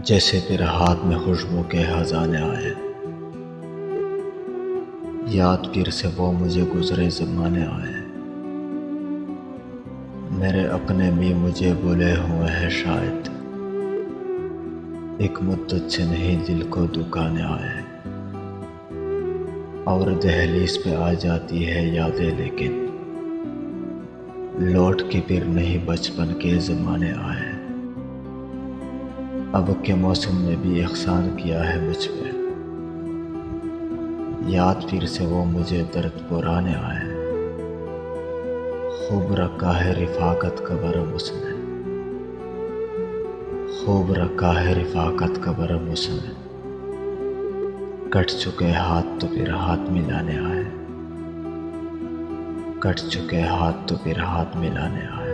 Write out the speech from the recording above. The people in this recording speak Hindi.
जैसे फिर हाथ में खुशबू के खजाने आए, याद फिर से वो मुझे गुजरे ज़माने आए। मेरे अपने भी मुझे भूले हुए हैं शायद, एक मुद्दत से नहीं दिल को दुखाने आए। और दहलीज पे आ जाती है यादें, लेकिन लौट के फिर नहीं बचपन के ज़माने आए। अब के मौसम ने भी एहसान किया है मुझ पे, याद फिर से वो मुझे दर्द पुराने आए। खूब रखा है रिफाकत का बरम उसने, खूब रखा है रिफाकत का बरम उसने। कट चुके हाथ तो फिर हाथ मिलाने आए, कट चुके हाथ तो फिर हाथ मिलाने आए।